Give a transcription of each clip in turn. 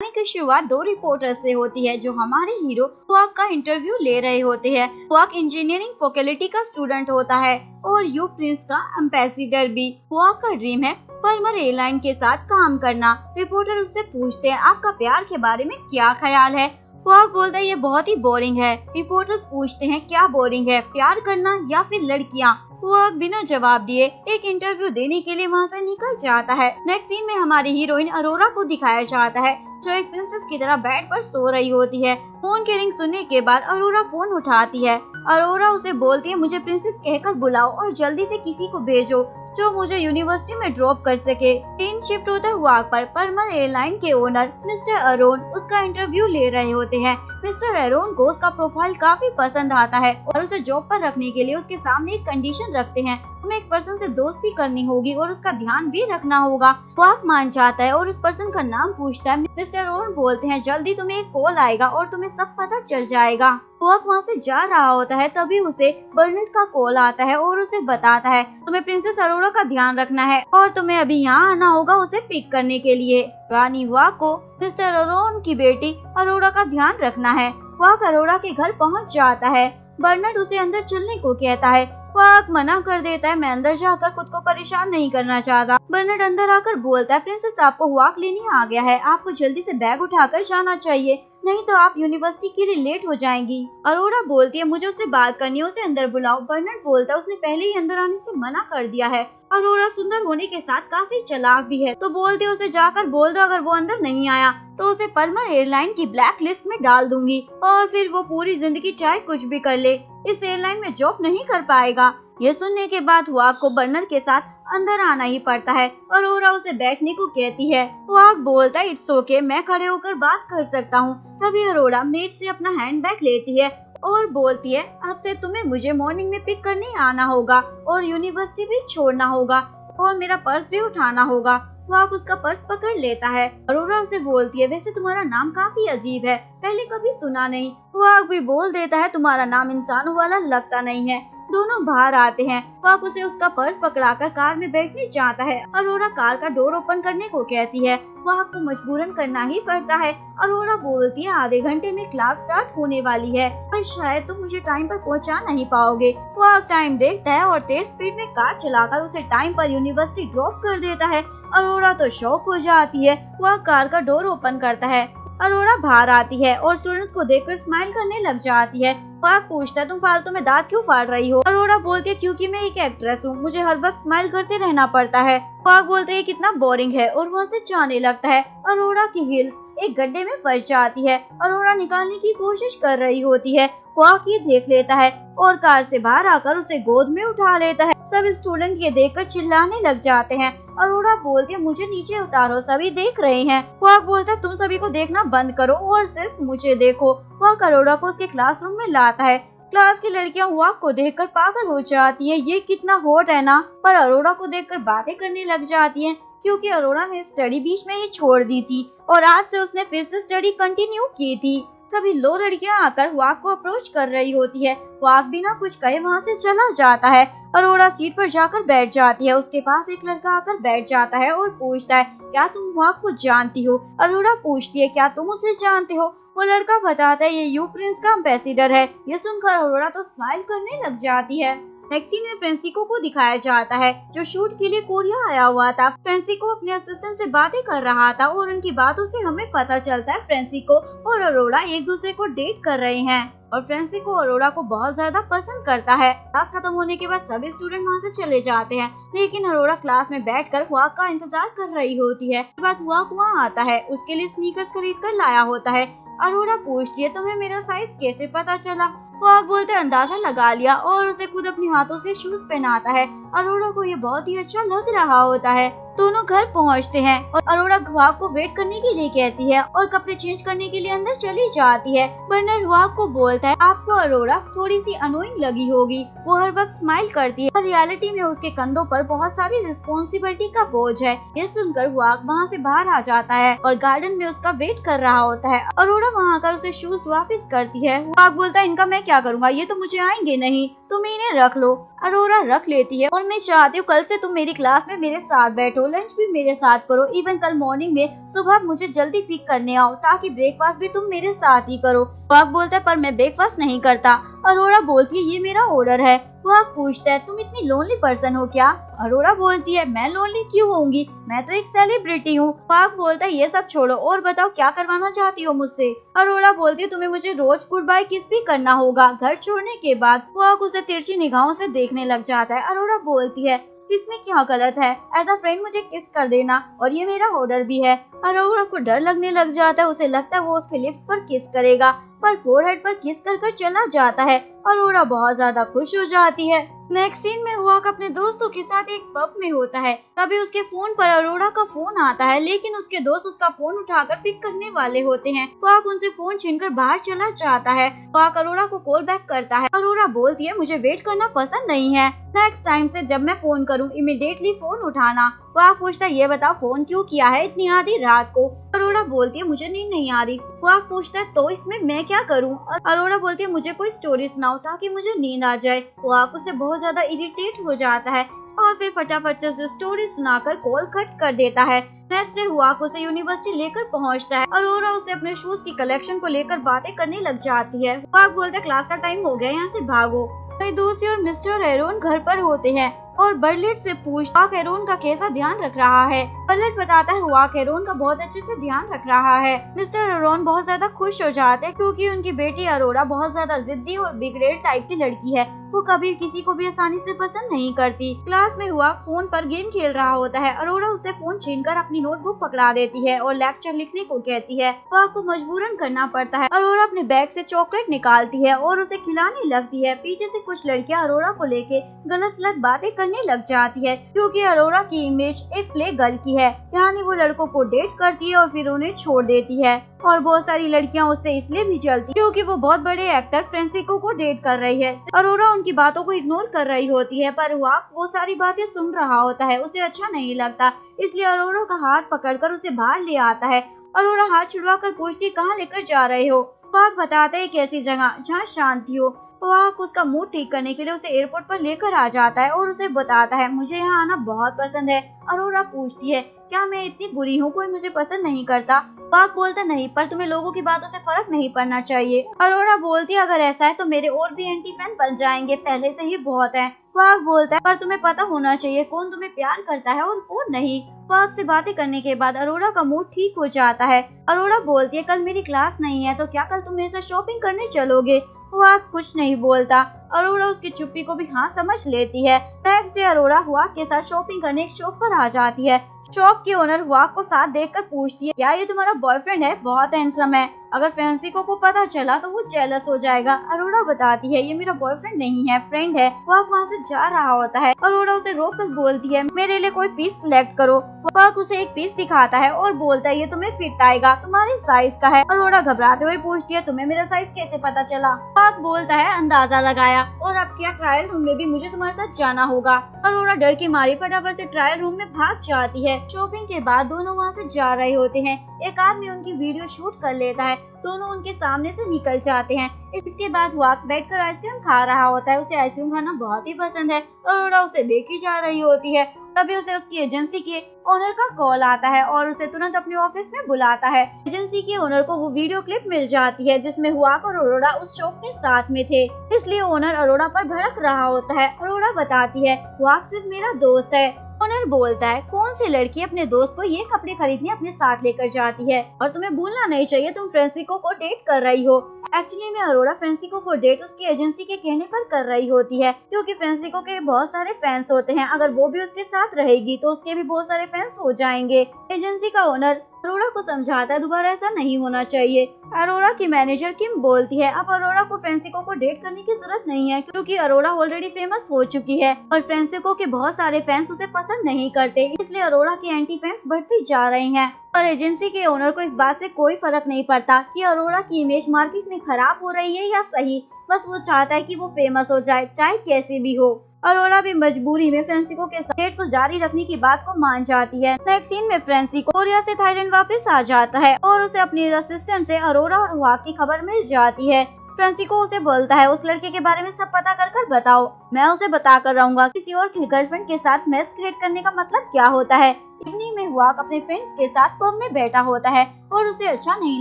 कहानी की शुरुआत दो रिपोर्टर से होती है जो हमारे हीरो हुआक का इंटरव्यू ले रहे होते हैं। हुआक इंजीनियरिंग फैकल्टी का स्टूडेंट होता है और यू प्रिंस का एम्बेसडर भी। हुआक का ड्रीम है परमर एयरलाइन के साथ काम करना। रिपोर्टर उससे पूछते हैं आपका प्यार के बारे में क्या ख्याल है। हुआक बोलता है ये बहुत ही बोरिंग है। रिपोर्टर्स पूछते हैं क्या बोरिंग है, प्यार करना या फिर लड़कियाँ। हुआक बिना जवाब दिए एक इंटरव्यू देने के लिए वहाँ से निकल जाता है। नेक्स्ट सीन में हमारी हीरोइन अरोरा को दिखाया जाता है जो एक प्रिंसेस की तरह बेड पर सो रही होती है। फोन की रिंग सुनने के बाद अरोरा फोन उठाती है। अरोरा उसे बोलती है मुझे प्रिंसेस कहकर बुलाओ और जल्दी से किसी को भेजो जो मुझे यूनिवर्सिटी में ड्रॉप कर सके। ट्रेन शिफ्ट होता है हुआक पर। परमर एयरलाइन के ओनर मिस्टर अरोन उसका इंटरव्यू ले रहे होते हैं। मिस्टर अरोन को उसका प्रोफाइल काफी पसंद आता है और उसे जॉब पर रखने के लिए उसके सामने एक कंडीशन रखते हैं, तुम्हें एक पर्सन से दोस्ती करनी होगी और उसका ध्यान भी रखना होगा। हुआक मान जाता है और उस पर्सन का नाम पूछता है। मिस्टर अरोन बोलते हैं जल्दी तुम्हें एक कॉल आएगा और तुम्हें सब पता चल जाएगा। हुआक वहाँ से जा रहा होता है तभी उसे बर्नेट का कॉल आता है और उसे बताता है तुम्हें प्रिंसेस अरोरा का ध्यान रखना है और तुम्हें अभी यहाँ आना होगा उसे पिक करने के लिए। रानी हुआक को मिस्टर अरोन की बेटी अरोरा का ध्यान रखना है। हुआक अरोरा के घर पहुँच जाता है। बर्नेट उसे अंदर चलने को कहता है। हुआक मना कर देता है, मैं अंदर जाकर खुद को परेशान नहीं करना चाहता। बर्नेट अंदर आकर बोलता है प्रिंसेस आपको हुआक लेने आ गया है, आपको जल्दी से बैग उठाकर जाना चाहिए नहीं तो आप यूनिवर्सिटी के लिए लेट हो जाएंगी। अरोरा बोलती है मुझे उससे बात करनी है, उसे अंदर बुलाओ। बर्नेट बोलता है उसने पहले ही अंदर आने से मना कर दिया है। अरोरा सुंदर होने के साथ काफी चालाक भी है तो बोलते उसे जाकर बोल दो अगर वो अंदर नहीं आया तो उसे परमर एयरलाइन की ब्लैक लिस्ट में डाल दूंगी और फिर वो पूरी जिंदगी चाहे कुछ भी कर ले इस एयरलाइन में जॉब नहीं कर पाएगा। ये सुनने के बाद हुआक को बर्नर के साथ अंदर आना ही पड़ता है। अरोरा उसे बैठने को कहती है। हुआक बोलता है इट्स ओके, मैं खड़े होकर बात कर सकता हूँ। तभी अरोरा मेड से अपना हैंडबैग लेती है और बोलती है अब से तुम्हें मुझे मॉर्निंग में पिक करने आना होगा और यूनिवर्सिटी भी छोड़ना होगा और मेरा पर्स भी उठाना होगा। हुआक उसका पर्स पकड़ लेता है। अरोरा उसे बोलती है वैसे तुम्हारा नाम काफी अजीब है, पहले कभी सुना नहीं। हुआक भी बोल देता है तुम्हारा नाम इंसानों वाला लगता नहीं है। दोनों बाहर आते हैं। हुआक उसे उसका पर्स पकड़ाकर कार में बैठने चाहता है। अरोरा कार का डोर ओपन करने को कहती है। हुआक को मजबूरन करना ही पड़ता है। अरोरा बोलती है आधे घंटे में क्लास स्टार्ट होने वाली है पर शायद तुम मुझे टाइम पर पहुंचा नहीं पाओगे। हुआक टाइम देखता है और तेज स्पीड में कार चलाकर उसे टाइम पर यूनिवर्सिटी ड्रॉप कर देता है। अरोरा तो शॉक हो जाती है। हुआक कार का डोर ओपन करता है। अरोरा बाहर आती है और स्टूडेंट्स को देखकर स्माइल करने लग जाती है। हुआक पूछता है तुम फालतू में दांत क्यों फाड़ रही हो। अरोरा बोलती है क्योंकि मैं एक एक्ट्रेस हूँ, मुझे हर वक्त स्माइल करते रहना पड़ता है। हुआक बोलते है कितना बोरिंग है और वहाँ से जाने लगता है। अरोरा की हिल्स एक गड्ढे में फंस जाती है। अरोरा निकालने की कोशिश कर रही होती है। हुआक ये देख लेता है और कार से बाहर आकर उसे गोद में उठा लेता है। सब स्टूडेंट ये देखकर चिल्लाने लग जाते हैं। अरोरा बोलती है मुझे नीचे उतारो, सभी देख रहे हैं। हुआक बोलता है तुम सभी को देखना बंद करो और सिर्फ मुझे देखो। हुआक अरोरा को उसके क्लासरूम में लाता है। क्लास की लड़कियां हुआक को देखकर पागल हो जाती हैं, ये कितना हॉट है ना। पर अरोरा को देखकर बातें करने लग जाती हैं क्योंकि अरोरा ने स्टडी बीच में ही छोड़ दी थी और आज से उसने फिर से स्टडी कंटिन्यू की थी। तभी 2 लड़कियां आकर हुआक को अप्रोच कर रही होती है। हुआक बिना कुछ कहे वहाँ से चला जाता है। अरोरा सीट पर जाकर बैठ जाती है। उसके पास एक लड़का आकर बैठ जाता है और पूछता है क्या तुम हुआक को जानती हो। अरोरा पूछती है क्या तुम उसे जानते हो। वो लड़का बताता है ये यू प्रिंस का एम्बेसडर है। ये सुनकर अरोरा तो स्माइल करने लग जाती है। नेक्स्ट सीन में फ्रांसिस्को को दिखाया जाता है जो शूट के लिए कोरिया आया हुआ था। फ्रांसिस्को अपने असिस्टेंट से बातें कर रहा था और उनकी बातों से हमें पता चलता है फ्रांसिस्को और अरोरा एक दूसरे को डेट कर रहे हैं और फ्रांसिस्को अरोरा को बहुत ज्यादा पसंद करता है। क्लास खत्म होने के बाद सभी स्टूडेंट वहाँ से चले जाते हैं लेकिन अरोरा क्लास में बैठकर हुआक का इंतजार कर रही होती है। इसके बाद हुआक वहाँ आता है, उसके लिए स्नीकर्स खरीद कर लाया होता है। अरोरा पूछती है तुम्हें मेरा साइज कैसे पता चला। हुआक बोलते अंदाजा लगा लिया और उसे खुद अपने हाथों से शूज पहनाता है। अरोरा को ये बहुत ही अच्छा लग रहा होता है। दोनों घर पहुंचते हैं और अरोरा हुआक को वेट करने के लिए कहती है और कपड़े चेंज करने के लिए अंदर चली जाती है। बर्नर हुआक को बोलता है आपको अरोरा थोड़ी सी अनोइंग लगी होगी, वो हर वक्त स्माइल करती है पर रियलिटी में उसके कंधों पर बहुत सारी रिस्पॉन्सिबिलिटी का बोझ है। ये सुनकर हुआक वहाँ से बाहर आ जाता है और गार्डन में उसका वेट कर रहा होता है। अरोरा वहाँ आकर उसे शूज वापस करती है। हुआक बोलता है इनका मैं क्या करूँगा, ये तो मुझे आएंगे नहीं। तुम इन्हें रख लो। अरोरा रख लेती है और मैं चाहती हूँ कल से तुम मेरी क्लास में मेरे साथ बैठो, लंच भी मेरे साथ करो, इवन कल मॉर्निंग में सुबह मुझे जल्दी पिक करने आओ ताकि ब्रेकफास्ट भी तुम मेरे साथ ही करो। वाक बोलता है पर मैं ब्रेकफास्ट नहीं करता। अरोरा बोलती है ये मेरा ऑर्डर है। वाक पूछता है तुम इतनी लोनली पर्सन हो क्या? अरोरा बोलती है मैं लोनली क्यों होंगी, मैं तो एक सेलिब्रिटी हूँ। वाक बोलता है ये सब छोड़ो और बताओ क्या करवाना चाहती हो मुझसे। अरोरा बोलती है तुम्हें मुझे रोज गुड बाय किस भी करना होगा। घर छोड़ने के बाद वाक उसे तिरछी निगाहों से देखने लग जाता है। अरोरा बोलती है इसमें क्या गलत है, एज अ फ्रेंड मुझे किस कर देना और ये मेरा ऑर्डर भी है। अरोरा को डर लगने लग जाता है, उसे लगता है वो उसके लिप्स पर किस करेगा, पर फोरहेड पर किस कर चला जाता है। अरोरा बहुत ज्यादा खुश हो जाती है। नेक्स्ट सीन में वाक अपने दोस्तों के साथ एक पब में होता है। तभी उसके फोन पर अरोरा का फोन आता है, लेकिन उसके दोस्त उसका फोन उठाकर पिक करने वाले होते हैं। वाक उनसे फोन छीनकर बाहर चला जाता है। वाक अरोरा को कॉल बैक करता है। अरोरा बोलती है मुझे वेट करना पसंद नहीं है, नेक्स्ट टाइम से जब मैं फोन करूँ इमीडिएटली फोन उठाना। वाक पूछता है ये बताओ फोन क्यों किया है इतनी आधी रात को? अरोरा बोलती है मुझे नींद नहीं आ रही। वाक पूछता है तो इसमें मैं क्या करूं? अरोरा बोलती है मुझे कोई स्टोरी सुनाओ ताकि मुझे नींद आ जाए। वाक उससे बहुत ज्यादा इरिटेट हो जाता है और फिर फटाफट से उसे स्टोरी सुनाकर कॉल कट कर देता है। नेक्स्ट डे वाक उसे यूनिवर्सिटी लेकर पहुंचता है। अरोरा उसे अपने शूज की कलेक्शन को लेकर बातें करने लग जाती है। वाक बोलता है क्लास का टाइम हो गया, यहाँ से भागो। मेरे दोस्त और मिस्टर हेरोन घर पर होते हैं और बर्लेट से पूछता वाक हेरोन का कैसा ध्यान रख रहा है। बर्लेट बताता है वाक हेरोन का बहुत अच्छे से ध्यान रख रहा है। मिस्टर हेरोन बहुत ज्यादा खुश हो जाते हैं क्योंकि उनकी बेटी अरोरा बहुत ज्यादा जिद्दी और बिगड़ेल टाइप की लड़की है। वो कभी किसी को भी आसानी से पसंद नहीं करती। क्लास में वाक फोन पर गेम खेल रहा होता है। अरोरा उसे फोन छीनकर अपनी नोटबुक पकड़ा देती है और लेक्चर लिखने को कहती है। वाक को मजबूरन करना पड़ता है। अरोरा अपने बैग से चॉकलेट निकालती है और उसे खिलाने लगती है। पीछे से कुछ लड़कियां अरोरा को लेके गलत सलत बातें करने लग जाती है क्योंकि अरोरा की इमेज एक प्ले गर्ल की है, यानी वो लड़कों को डेट करती है और फिर उन्हें छोड़ देती है। और बहुत सारी लड़कियां उससे इसलिए भी जलती क्योंकि वो बहुत बड़े एक्टर फ्रांसिस्को को डेट कर रही है। अरोरा उनकी बातों को इग्नोर कर रही होती है, पर वाक वो सारी बातें सुन रहा होता है। उसे अच्छा नहीं लगता, इसलिए अरोरा का हाथ पकड़कर उसे बाहर ले आता है। अरोरा हाथ छुड़वा कर पूछती है कहाँ लेकर जा रहे हो? वाक बताता है एक ऐसी जगह जहाँ शांति हो। वाक उसका मूड ठीक करने के लिए उसे एयरपोर्ट पर लेकर आ जाता है और उसे बताता है मुझे यहाँ आना बहुत पसंद है। अरोरा पूछती है क्या मैं इतनी बुरी हूँ, कोई मुझे पसंद नहीं करता? वाक बोलता नहीं, पर तुम्हें लोगों की बातों से फर्क नहीं पड़ना चाहिए। अरोरा बोलती है अगर ऐसा है तो मेरे और भी एंटी फैन बन जाएंगे, पहले से ही बहुत है। वाक बोलता है पर तुम्हें पता होना चाहिए कौन तुम्हें प्यार करता है और कौन नहीं। वाक से बातें करने के बाद अरोरा का मूड ठीक हो जाता है। अरोरा बोलती है कल मेरी क्लास नहीं है तो क्या कल तुम मेरे साथ शॉपिंग करने चलोगे? वाक कुछ नहीं बोलता। अरोरा उसकी चुप्पी को भी हाँ समझ लेती है। नेक्स्ट डे अरोरा वाक के साथ शॉपिंग करने एक शॉप पर आ जाती है। शॉप की ओनर वाक को साथ देखकर पूछती है क्या ये तुम्हारा बॉयफ्रेंड है? बहुत हैंडसम है, अगर फ्रांसिस्को को पता चला तो वो जेलस हो जाएगा। अरोरा बताती है ये मेरा बॉयफ्रेंड नहीं है, फ्रेंड है। वाक वहाँ से जा रहा होता है। अरोरा उसे रोककर बोलती है मेरे लिए कोई पीस सिलेक्ट करो। वाक उसे एक पीस दिखाता है और बोलता है ये तुम्हें फिट आएगा, तुम्हारे साइज का है। अरोरा घबराते हुए पूछती है तुम्हें मेरा साइज कैसे पता चला? वाक बोलता है अंदाजा लगाया, और अब क्या ट्रायल रूम में भी मुझे तुम्हारे साथ जाना होगा। अरोरा डर की मारी फटाफट से ट्रायल रूम में भाग जाती है। शॉपिंग के बाद दोनों वहाँ से जा रहे होते हैं। एक आदमी उनकी वीडियो शूट कर लेता है, दोनों उनके सामने से निकल जाते हैं। इसके बाद वाक बैठकर आइसक्रीम खा रहा होता है। उसे आइसक्रीम खाना बहुत ही पसंद है। अरोरा उसे देखी जा रही होती है। तभी उसे उसकी एजेंसी के ओनर का कॉल आता है और उसे तुरंत अपने ऑफिस में बुलाता है। एजेंसी के ओनर को वो वीडियो क्लिप मिल जाती है जिसमें वाक और अरोरा उस शॉप में साथ में थे, इसलिए ओनर अरोरा पर भड़क रहा होता है। अरोरा बताती है वाक सिर्फ मेरा दोस्त है। ओनर बोलता है कौन सी लड़की अपने दोस्त को ये कपड़े खरीदने अपने साथ लेकर जाती है, और तुम्हें भूलना नहीं चाहिए तुम फ्रांसिस्को को डेट कर रही हो। एक्चुअली में अरोरा फ्रांसिस्को को डेट उसकी एजेंसी के कहने पर कर रही होती है क्योंकि फ्रांसिस्को के बहुत सारे फैंस होते हैं, अगर वो भी उसके साथ रहेगी तो उसके भी बहुत सारे फैंस हो जाएंगे। एजेंसी का ओनर अरोरा को समझाता है दोबारा ऐसा नहीं होना चाहिए। अरोरा की मैनेजर किम बोलती है अब अरोरा को फ्रांसिस्को को डेट करने की जरूरत नहीं है क्योंकि अरोरा ऑलरेडी फेमस हो चुकी है और फ्रांसिस्को के बहुत सारे फैंस उसे पसंद नहीं करते, इसलिए अरोरा के एंटी फैंस बढ़ते जा रहे हैं। पर एजेंसी के ओनर को इस बात से कोई फर्क नहीं पड़ता कि अरोरा की इमेज मार्केट में खराब हो रही है या सही, बस वो चाहता है कि वो फेमस हो जाए चाहे कैसे भी हो। अरोरा भी मजबूरी में फ्रांसिस्को के साथ डेट को जारी रखने की बात को मान जाती है। नेक्स्ट सीन में फ्रांसिस्को कोरिया से थाईलैंड वापस आ जाता है और उसे अपनी असिस्टेंट से अरोरा और वाक की खबर मिल जाती है। फ्रांसिको उसे बोलता है उस लड़के के बारे में सब पता कर बताओ, मैं उसे बता कर रहूंगा किसी और की गर्लफ्रेंड के साथ मैस क्रिएट करने का मतलब क्या होता है। इवनिंग में हुआक अपने फ्रेंड्स के साथ पब में बैठा होता है और उसे अच्छा नहीं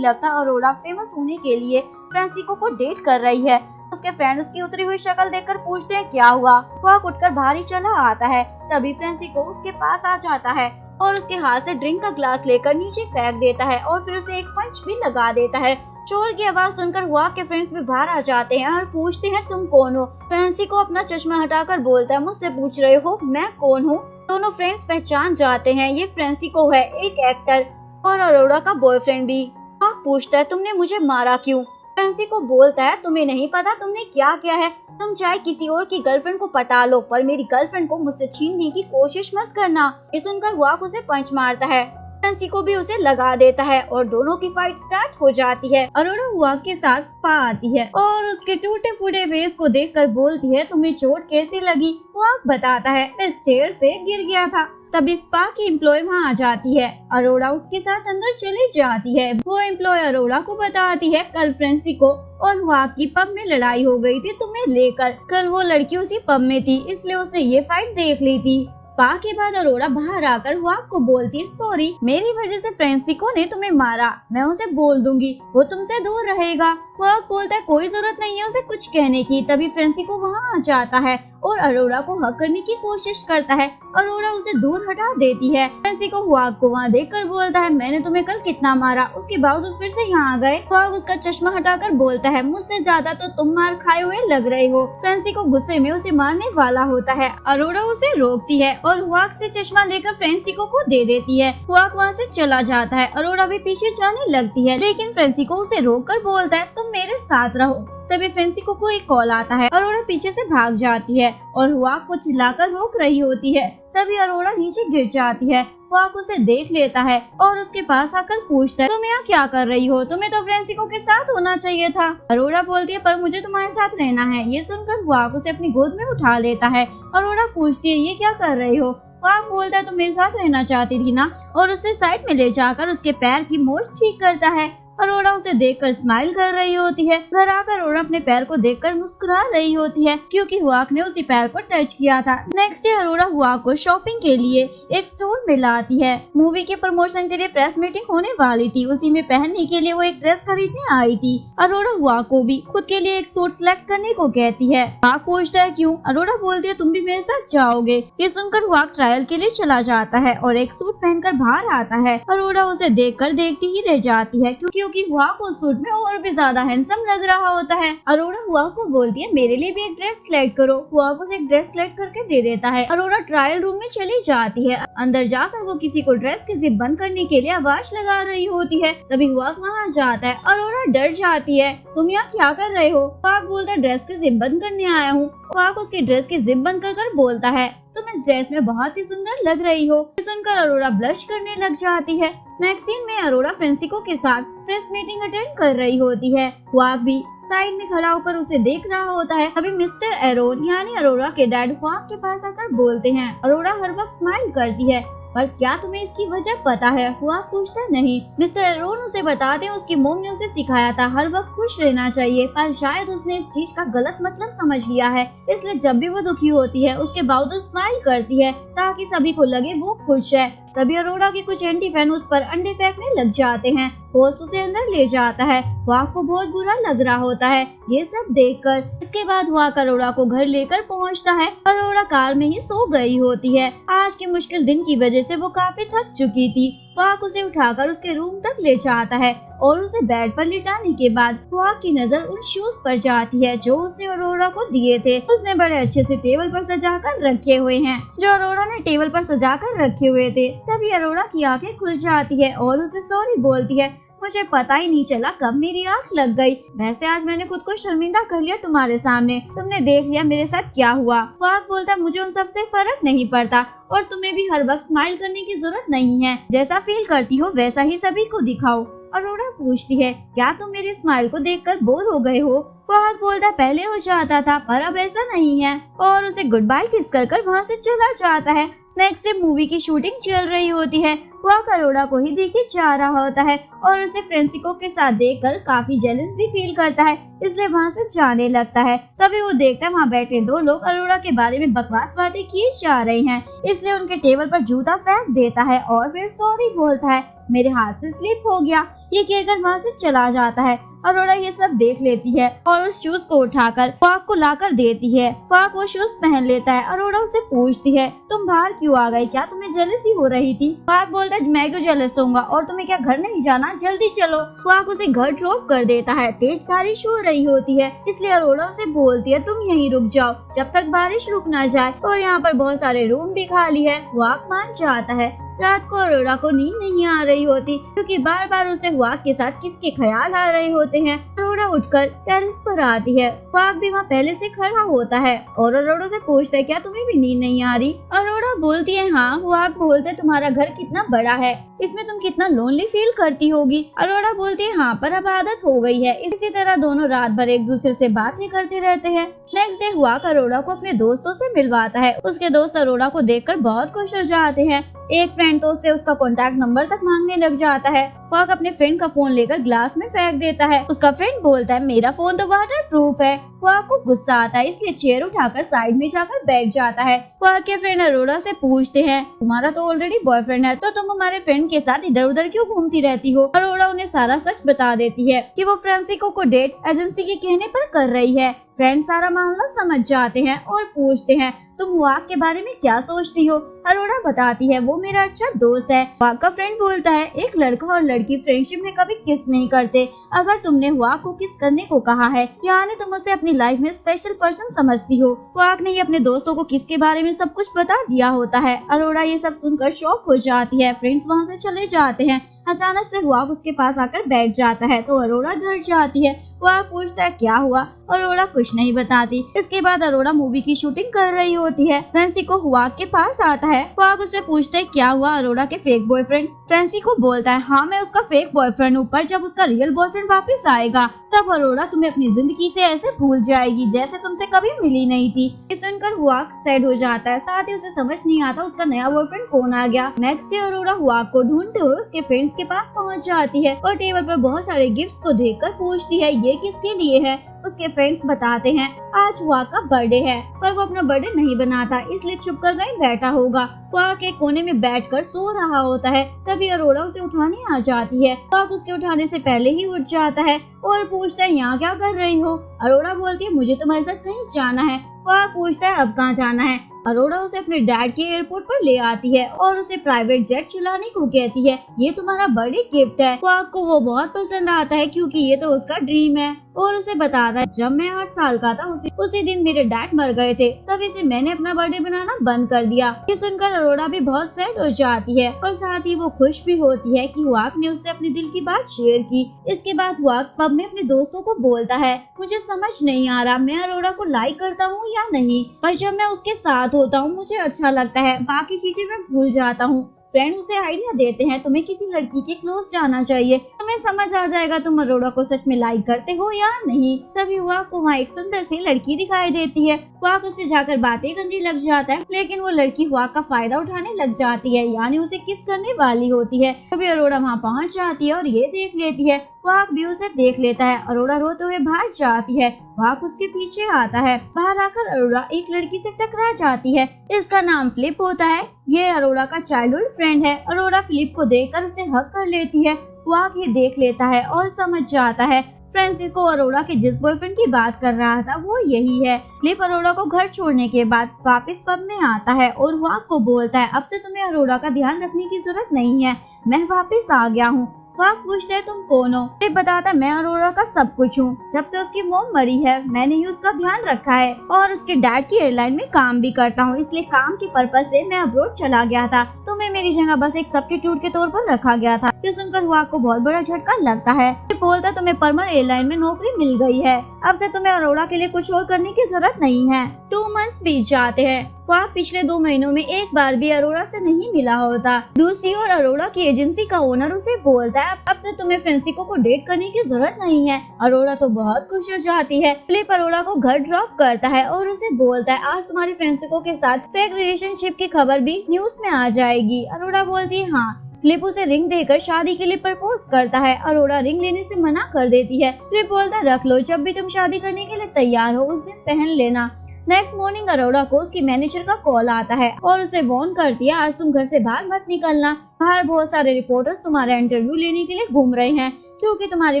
लगता अरोरा फेमस होने के लिए फ्रांसिको को डेट कर रही है। उसके फ्रेंड उसकी उतरी हुई शक्ल देखकर पूछते हैं क्या हुआ। हुआक उठकर बाहर ही चला आता है। तभी फ्रांसिको उसके पास आ जाता है और उसके हाथ से ड्रिंक का ग्लास लेकर नीचे फेंक देता है और फिर उसे एक पंच भी लगा देता है। चोर की आवाज सुनकर हुआक के फ्रेंड्स भी बाहर आ जाते हैं और पूछते हैं तुम कौन हो। फ्रांसिको अपना चश्मा हटाकर बोलता है मुझसे पूछ रहे हो मैं कौन हूँ। दोनों फ्रेंड्स पहचान जाते हैं ये फ्रांसिको है, एक एक्टर और अरोरा का बॉयफ्रेंड भी। हुआक पूछता है तुमने मुझे मारा क्यों। फ्रांसिको बोलता है तुम्हें नहीं पता तुमने क्या किया है। तुम चाहे किसी और की गर्लफ्रेंड को पटा लो पर मेरी गर्लफ्रेंड को मुझसे छीनने की कोशिश मत करना। ये सुनकर हुआक उसे पंच मारता है। फ्रांसिको भी उसे लगा देता है और दोनों की फाइट स्टार्ट हो जाती है। अरोरा हुआक के साथ स्पा आती है और उसके टूटे फूटे फेस को देखकर बोलती है तुम्हें चोट कैसी लगी। हुआक बताता है मैं स्टेयर से गिर गया था। तभी स्पा की एम्प्लॉय वहाँ आ जाती है। अरोरा उसके साथ अंदर चली जाती है। वो एम्प्लॉय अरोरा को बताती है कल फ्रांसिको और हुआक की पब में लड़ाई हो गई थी तुम्हें लेकर। कल वो लड़की उसी पब में थी इसलिए उसने ये फाइट देख ली थी। स्पा के बाद अरोरा बाहर आकर हुआक को बोलती है सॉरी मेरी वजह से फ्रांसिको ने तुम्हें मारा, मैं उसे बोल दूंगी वो तुमसे दूर रहेगा। हुआक बोलता है कोई जरूरत नहीं है उसे कुछ कहने की। तभी फ्रांसिको वहाँ आ जाता है और अरोरा को हक करने की कोशिश करता है। अरोरा उसे दूर हटा देती है। फ्रांसिको हुआक को वहाँ देखकर बोलता है मैंने तुम्हें कल कितना मारा, उसके बावजूद फिर से यहाँ आ गए। हुआक उसका चश्मा हटाकर बोलता है मुझसे ज्यादा तो तुम मार खाए हुए लग रहे हो। फ्रांसिको गुस्से में उसे मारने वाला होता है। अरोरा उसे रोकती है और हुआक से चश्मा लेकर फ्रांसिको को दे देती है। हुआक वहाँ से चला जाता है। अरोरा भी पीछे जाने लगती है लेकिन फ्रांसिको उसे रोककर बोलता है तुम मेरे साथ रहो। तभी फ्रांसिको को एक कॉल आता है। अरोरा पीछे से भाग जाती है और हुआक को चिल्लाकर रोक रही होती है। तभी अरोरा नीचे गिर जाती है। हुआक उसे देख लेता है और उसके पास आकर पूछता है तुम यहाँ क्या कर रही हो, तुम्हें तो फ्रांसिको के साथ होना चाहिए था। अरोरा बोलती है पर मुझे तुम्हारे साथ रहना है। ये सुनकर हुआक उसे अपनी गोद में उठा लेता है। अरोरा पूछती है ये क्या कर रही हो। हुआक बोलता है तुम मेरे साथ रहना चाहती थी ना और उसे साइड में ले जाकर उसके पैर की मोच ठीक करता है। अरोरा उसे देखकर स्माइल कर रही होती है। घर आकर अरोरा अपने पैर को देखकर मुस्कुरा रही होती है क्योंकि हुआक ने उसी पैर को टच किया था। नेक्स्ट डे अरोरा हुआक को शॉपिंग के लिए एक स्टोर में लाती है। मूवी के प्रमोशन के लिए प्रेस मीटिंग होने वाली थी, उसी में पहनने के लिए वो एक ड्रेस खरीदने आई थी। अरोरा हुआक को भी खुद के लिए एक सूट सिलेक्ट करने को कहती है। हुआक पूछता है क्यों। अरोरा बोलती है तुम भी मेरे साथ जाओगे। ये सुनकर हुआक ट्रायल के लिए चला जाता है और एक सूट पहनकर बाहर आता है। अरोरा उसे देखकर देखती ही रह जाती है क्योंकि हुआक उस सूट में और भी ज्यादा हैंडसम लग रहा होता है। अरोरा हुआक को बोलती है मेरे लिए भी एक ड्रेस सिलेक्ट करो। हुआक उसे एक ड्रेस सिलेक्ट करके दे देता है। अरोरा ट्रायल रूम में चली जाती है। अंदर जाकर वो किसी को ड्रेस की जिप बंद करने के लिए आवाज लगा रही होती है। तभी हुआक वहाँ जाता है। अरोरा डर जाती है तुम यहाँ क्या कर रहे हो। हुआक बोलता है ड्रेस की जिप बंद करने आया हूँ। हुआक उसकी ड्रेस की जिप बंद कर बोलता है तुम इस ड्रेस में बहुत ही सुंदर लग रही हो। सुनकर अरोरा ब्लश करने लग जाती है। नेक्स्ट सीन में अरोरा फ्रांसिको के साथ प्रेस मीटिंग अटेंड कर रही होती है। हुआक भी साइड में खड़ा होकर उसे देख रहा होता है। अभी मिस्टर एरोन यानी अरोरा के डैड हुआक के पास आकर बोलते हैं। अरोरा हर वक्त स्माइल करती है पर क्या तुम्हें इसकी वजह पता है। हुआक पूछता नहीं। मिस्टर एरोन उसे बताते हैं उसकी मॉम ने उसे सिखाया था हर वक्त खुश रहना चाहिए पर शायद उसने इस चीज का गलत मतलब समझ लिया है, इसलिए जब भी वो दुखी होती है उसके बावजूद स्माइल करती है ताकि सभी को लगे वो खुश है। तभी अरोरा के कुछ एंटी फैन उस पर अंडे फेंकने लग जाते हैं। होस्ट उसे अंदर ले जाता है। हुआक को बहुत बुरा लग रहा होता है ये सब देखकर। इसके बाद हुआक अरोरा को घर लेकर पहुंचता है। अरोरा कार में ही सो गई होती है। आज के मुश्किल दिन की वजह से वो काफी थक चुकी थी। हुआक उसे उठाकर उसके रूम तक ले जाता है और उसे बेड पर लिटाने के बाद हुआक की नजर उन शूज पर जाती है जो उसने अरोरा को दिए थे। उसने बड़े अच्छे से टेबल पर सजाकर रखे हुए हैं जो अरोरा ने टेबल पर सजाकर रखे हुए थे। तभी अरोरा की आंखें खुल जाती है और उसे सॉरी बोलती है मुझे पता ही नहीं चला कब मेरी आँख लग गई। वैसे आज मैंने खुद को शर्मिंदा कर लिया तुम्हारे सामने, तुमने देख लिया मेरे साथ क्या हुआ। हुआक बोलता मुझे उन सबसे फर्क नहीं पड़ता और तुम्हें भी हर वक्त स्माइल करने की जरूरत नहीं है, जैसा फील करती हो वैसा ही सभी को दिखाओ। अरोरा पूछती है क्या तुम मेरी स्माइल को देखकर बोर हो गए हो। हुआक बोलता पहले हो जाता था पर अब ऐसा नहीं है और उसे गुड बाय किस कर वहाँ से चला जाता है। नेक्स्ट डे मूवी की शूटिंग चल रही होती है। वह अरोड़ा को ही देखे जा रहा होता है और उसे फ्रांसिस्को के साथ देखकर काफी जेलस भी फील करता है, इसलिए वहाँ से जाने लगता है। तभी वो देखता है वहाँ बैठे दो लोग अरोड़ा के बारे में बकवास बातें किए जा रही हैं, इसलिए उनके टेबल पर जूता फेंक देता है और फिर सॉरी बोलता है, मेरे हाथ से स्लिप हो गया, ये कहकर वहाँ से चला जाता है। अरोड़ा ये सब देख लेती है और उस शूज को उठाकर क्वाक को लाकर देती है। क्वाक वो शूज पहन लेता है। अरोड़ा उसे पूछती है, तुम बाहर क्यों आ गई, क्या तुम्हें जेलसी हो रही थी? क्वाक बोलता है, मैं क्यों जेलस होऊंगा और तुम्हें क्या घर नहीं जाना, जल्दी चलो। क्वाक उसे घर ड्रॉप कर देता है। तेज बारिश हो रही होती है, इसलिए अरोड़ा उसे बोलती है, तुम यहीं रुक जाओ जब तक बारिश रुक ना जाए, और यहाँ पर बहुत सारे रूम भी खाली है। क्वाक मान जाता है। रात को अरोड़ा को नींद नहीं आ रही होती क्योंकि बार बार उसे क्वाक के साथ किसके ख्याल आ रहे होते हैं। अरोड़ा उठकर टेरेस पर आती है। क्वाक भी वहाँ पहले से खड़ा होता है और अरोड़ा से पूछता है, क्या तुम्हें भी नींद नहीं आ रही? अरोड़ा बोलती है, हाँ। क्वाक बोलते, तुम्हारा घर कितना बड़ा है, इसमें तुम कितना लोनली फील करती होगी। अरोड़ा बोलती है, हाँ, पर अब आदत हो गई है। इसी तरह दोनों रात भर एक दूसरे से बातें करते रहते हैं। नेक्स्ट डे क्वाक अरोड़ा को अपने दोस्तों से मिलवाता है। उसके दोस्त अरोड़ा को देखकर बहुत खुश हो जाते हैं। एक फ्रेंड तो उससे उसका कॉन्टैक्ट नंबर तक मांगने लग जाता है। क्वाक अपने फ्रेंड का फोन लेकर ग्लास में फेंक देता है। उसका फ्रेंड बोलता है, मेरा फोन तो वाटर प्रूफ है। क्वाक को गुस्सा आता है, इसलिए चेयर उठाकर साइड में जाकर बैठ जाता है। क्वाक के फ्रेंड अरोड़ा से पूछते हैं, तुम्हारा तो ऑलरेडी बॉयफ्रेंड है, तो तुम हमारे फ्रेंड के साथ इधर उधर क्यों घूमती रहती हो? अरोड़ा उन्हें सारा सच बता देती है कि वो फ्रांसिस्को को डेट एजेंसी के कहने पर कर रही है। फ्रेंड सारा मामला समझ जाते हैं और पूछते हैं, तुम क्वाक के बारे में क्या सोचती हो? अरोड़ा बताती है, वो मेरा अच्छा दोस्त है। क्वाक का फ्रेंड बोलता है, एक लड़का और लड़की फ्रेंडशिप में कभी किस नहीं करते। अगर तुमने क्वाक को किस करने को कहा है, यानी तुम उसे अपनी लाइफ में स्पेशल पर्सन समझती हो। क्वाक ने ही अपने दोस्तों को किसके बारे में सब कुछ बता दिया होता है। अरोड़ा ये सब सुनकर शॉक हो जाती है। फ्रेंड्स वहाँ से चले जाते हैं। अचानक से क्वाक उसके पास आकर बैठ जाता है तो अरोड़ा डर जाती है। क्वाक पूछता है, क्या हुआ? अरोड़ा कुछ नहीं बताती। इसके बाद अरोड़ा मूवी की शूटिंग कर रही होती है। फ्रांसिस्को क्वाक के पास आता है। क्वाक उससे पूछता है, क्या हुआ अरोड़ा के फेक बॉयफ्रेंड? फ्रांसिस्को बोलता है, हाँ, मैं उसका फेक बॉयफ्रेंड हूँ, पर जब उसका रियल बॉयफ्रेंड वापस आएगा तब अरोड़ा तुम्हें अपनी जिंदगी से ऐसे भूल जाएगी जैसे तुमसे कभी मिली नहीं थी। ये सुनकर क्वाक सैड हो जाता है। साथ ही उसे समझ नहीं आता उसका नया बॉयफ्रेंड कौन आ गया। नेक्स्ट डे अरोड़ा क्वाक को ढूंढते हुए उसके फ्रेंड्स के पास पहुँच जाती है और टेबल पर बहुत सारे गिफ्ट्स को देखकर पूछती है, ये किसके लिए है? उसके फ्रेंड्स बताते हैं, आज क्वाक का बर्थडे है, पर वो अपना बर्थडे नहीं बनाता, इसलिए छुप कर कहीं बैठा होगा। क्वाक एक कोने में बैठकर सो रहा होता है। तभी अरोड़ा उसे उठाने आ जाती है। क्वाक उसके उठाने से पहले ही उठ जाता है और पूछता है, यहाँ क्या कर रही हो? अरोड़ा बोलती है, मुझे तुम्हारे साथ कहीं जाना है। क्वाक पूछता है, अब कहाँ जाना है? अरोड़ा उसे अपने डैड के एयरपोर्ट पर ले आती है और उसे प्राइवेट जेट चलाने को कहती है। ये तुम्हारा बर्थडे गिफ्ट है। क्वाक को वो बहुत पसंद आता है क्योंकि ये तो उसका ड्रीम है और उसे बताता है, जब मैं 8 साल का था उसी दिन मेरे डैड मर गए थे, तभी से मैंने अपना बर्थडे बनाना बंद कर दिया। ये सुनकर अरोड़ा भी बहुत सैड हो जाती है और साथ ही वो खुश भी होती है कि क्वाक ने उससे अपने दिल की बात शेयर की। इसके बाद क्वाक पब में अपने दोस्तों को बोलता है, मुझे समझ नहीं आ रहा मैं अरोड़ा को लाइक करता हूँ या नहीं, पर जब मैं उसके साथ होता हूँ मुझे अच्छा लगता है, बाकी चीजें मैं भूल जाता हूँ। फ्रेंड उसे आइडिया देते हैं, तुम्हें किसी लड़की के क्लोज जाना चाहिए, तुम्हें समझ आ जाएगा तुम अरोड़ा को सच में लाइक करते हो या नहीं। तभी क्वाक को वहाँ एक सुंदर सी लड़की दिखाई देती है। क्वाक उससे जाकर बातें करने लग जाता है, लेकिन वो लड़की क्वाक का फायदा उठाने लग जाती है, यानी उसे किस करने वाली होती है। तभी अरोड़ा वहाँ पहुँच जाती है और ये देख लेती है। क्वाक भी उसे देख लेता है। अरोड़ा रोते हुए बाहर जाती है। क्वाक उसके पीछे आता है। बाहर आकर अरोड़ा एक लड़की से टकरा जाती है। इसका नाम फ्लिप होता है। ये अरोड़ा का चाइल्डहुड फ्रेंड है। अरोड़ा फ्लिप को देखकर उसे हक कर लेती है। क्वाक ये देख लेता है और समझ जाता है फ्रांसिस्को अरोड़ा के जिस बॉयफ्रेंड की बात कर रहा था वो यही है। फ्लिप अरोड़ा को घर छोड़ने के बाद वापस पब में आता है और क्वाक को बोलता है, अब से तुम्हें अरोड़ा का ध्यान रखने की जरूरत नहीं है, मैं वापस आ गया हूँ। क्वाक पूछता है, तुम कौन हो? फ्लिप बताता है, मैं अरोड़ा का सब कुछ हूँ। जब से उसकी मॉम मरी है मैंने ही उसका ध्यान रखा है और उसके डैड की एयरलाइन में काम भी करता हूँ, इसलिए काम के पर्पज से मैं अब्रॉड चला गया था। तुम्हें मेरी जगह बस एक सब्स्टिट्यूट के तौर पर रखा गया था। ये सुनकर क्वाक को बहुत बड़ा झटका लगता है। बोलता, तुम्हें परमर एयरलाइन में नौकरी मिल गई है। अब से तुम्हें अरोड़ा के लिए कुछ और करने की जरूरत नहीं है। 2 मंथ्स बीत जाते हैं। ख्वाक पिछले 2 महीनों में एक बार भी अरोड़ा से नहीं मिला होता। दूसरी ओर अरोड़ा की एजेंसी का ओनर उसे बोलता है अब से तुम्हें फ्रांसिस्को को डेट करने की जरूरत नहीं है। अरोड़ा तो बहुत खुश हो जाती है। फिलिप अरोड़ा को घर ड्रॉप करता है और उसे बोलता है आज तुम्हारी फ्रांसिस्को के साथ फेक रिलेशनशिप की खबर भी न्यूज में आ जाएगी। अरोड़ा बोलती है हाँ। फिलिप उसे रिंग देकर शादी के लिए प्रपोज करता है। अरोड़ा रिंग लेने से मना कर देती है। फिलिप बोलता है रख लो, जब भी तुम शादी करने के लिए तैयार हो उस दिन पहन लेना। नेक्स्ट मॉर्निंग अरोड़ा को उसकी मैनेजर का कॉल आता है और उसे वार्न करती है आज तुम घर से बाहर मत निकलना। बाहर बहुत सारे रिपोर्टर्स तुम्हारा इंटरव्यू लेने के लिए घूम रहे हैं क्योंकि तुम्हारी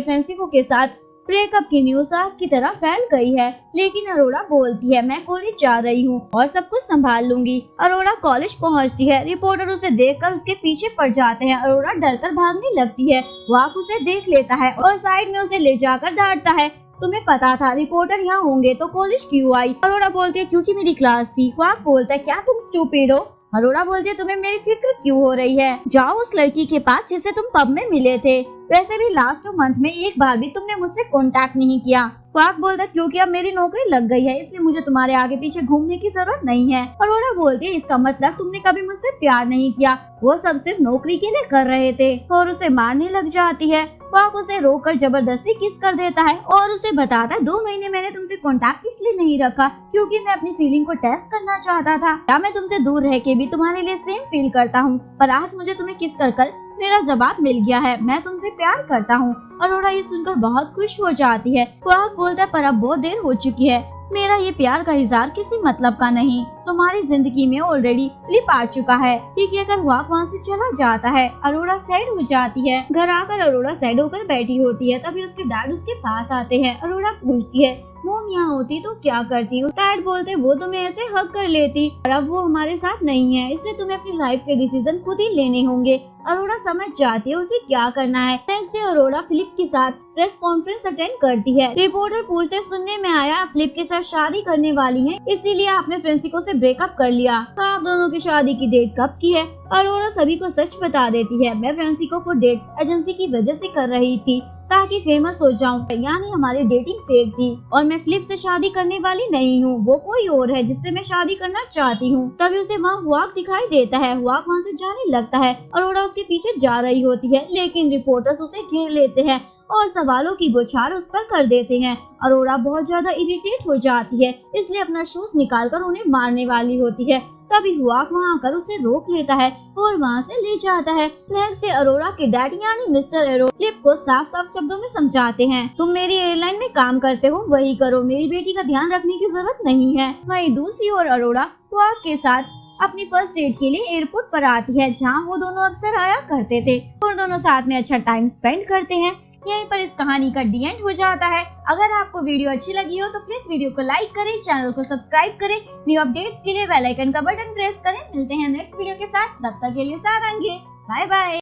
फ्रांसिस्को के साथ ब्रेकअप की न्यूज आग की तरह फैल गई है। लेकिन अरोड़ा बोलती है मैं कॉलेज जा रही हूँ और सब कुछ संभाल लूंगी। अरोड़ा कॉलेज पहुँचती है। रिपोर्टर उसे देखकर उसके पीछे पड़ जाते हैं। अरोड़ा डरकर भागने लगती है। वाक उसे देख लेता है और साइड में उसे ले जाकर डांटता है तुम्हें पता था रिपोर्टर यहाँ होंगे तो कॉलेज क्यों आई? अरोड़ा बोलती है क्योंकि मेरी क्लास थी। वाक बोलता है क्या तुम स्टूपिड हो? अरोड़ा बोलती है तुम्हें मेरी फिक्र क्यों हो रही है? जाओ उस लड़की के पास जिससे तुम पब में मिले थे। वैसे भी लास्ट 2 मंथ में एक बार भी तुमने मुझसे कांटेक्ट नहीं किया। वाक बोलता है क्योंकि अब मेरी नौकरी लग गई है इसलिए मुझे तुम्हारे आगे पीछे घूमने की जरूरत नहीं है। अरोड़ा बोलती है इसका मतलब तुमने कभी मुझसे प्यार नहीं किया, वो सब सिर्फ नौकरी के लिए कर रहे थे और उसे मारने लग जाती है। वाक उसे रोककर जबरदस्ती किस कर देता है और उसे बताता है 2 महीने मैंने तुमसे कांटेक्ट इसलिए नहीं रखा क्योंकि मैं अपनी फीलिंग को टेस्ट करना चाहता था। क्या मैं तुमसे दूर रह के भी तुम्हारे लिए सेम फील करता हूँ, पर आज मुझे तुम्हें किस कर मेरा जवाब मिल गया है। मैं तुमसे प्यार करता हूँ। अरोड़ा ये सुनकर बहुत खुश हो जाती है। वाक बोलता है पर अब बहुत देर हो चुकी है। मेरा ये प्यार का इजहार किसी मतलब का नहीं। तुम्हारी जिंदगी में ऑलरेडी फ्लिप आ चुका है। ये कहकर वाक वहाँ से चला जाता है। अरोड़ा सैड हो जाती है। घर आकर अरोड़ा सैड होकर बैठी होती है। तभी उसके डैड उसके पास आते हैं। अरोड़ा पूछती है मोम यहाँ होती तो क्या करती? डैड बोलते वो तुम्हें ऐसे हक कर लेती, पर अब वो हमारे साथ नहीं है इसलिए तुम्हें अपनी लाइफ के डिसीजन खुद ही लेने होंगे। अरोड़ा समझ जाती है उसे क्या करना है। नेक्स्ट डे अरोड़ा फिलिप के साथ प्रेस कॉन्फ्रेंस अटेंड करती है। रिपोर्टर पूछते सुनने में आया फिलिप के साथ शादी करने वाली हैं, इसीलिए आपने फ्रांसिस्को से ब्रेकअप कर लिया। आप दोनों की शादी की डेट कब की है? अरोड़ा सभी को सच बता देती है मैं फ्रांसिस्को को डेट एजेंसी की वजह से कर रही थी ताकि फेमस हो जाऊं, यानी हमारी डेटिंग फेक थी और मैं फिलिप से शादी करने वाली नहीं हूँ, वो कोई और है जिससे मैं शादी करना चाहती हूँ। तभी उसे वहाँ वाक दिखाई देता है। वाक वहाँ से जाने लगता है। अरोड़ा उसके पीछे जा रही होती है लेकिन रिपोर्टर्स उसे घेर लेते हैं और सवालों की बौछार उस पर कर देते हैं। अरोड़ा बहुत ज्यादा इरिटेट हो जाती है इसलिए अपना शूज निकालकर उन्हें मारने वाली होती है। तभी वाक वहाँ आकर उसे रोक लेता है और वहाँ से ले जाता है। नेक्स्ट डे अरोड़ा के डैड यानी मिस्टर एरो फिलिप को साफ साफ शब्दों में समझाते हैं तुम मेरी एयरलाइन में काम करते हो वही करो, मेरी बेटी का ध्यान रखने की जरूरत नहीं है। वहीं दूसरी ओर अरोड़ा वाक के साथ अपनी फर्स्ट डेट के लिए एयरपोर्ट पर आती है जहाँ वो दोनों अक्सर आया करते थे और दोनों साथ में अच्छा टाइम स्पेंड करते हैं। यहीं पर इस कहानी का डी एंड हो जाता है। अगर आपको वीडियो अच्छी लगी हो तो प्लीज वीडियो को लाइक करें, चैनल को सब्सक्राइब करें, न्यू अपडेट्स के लिए बेल आइकन का बटन प्रेस करें। मिलते हैं नेक्स्ट वीडियो के साथ, तब तक के लिए साथ रहेंगे। Bye bye.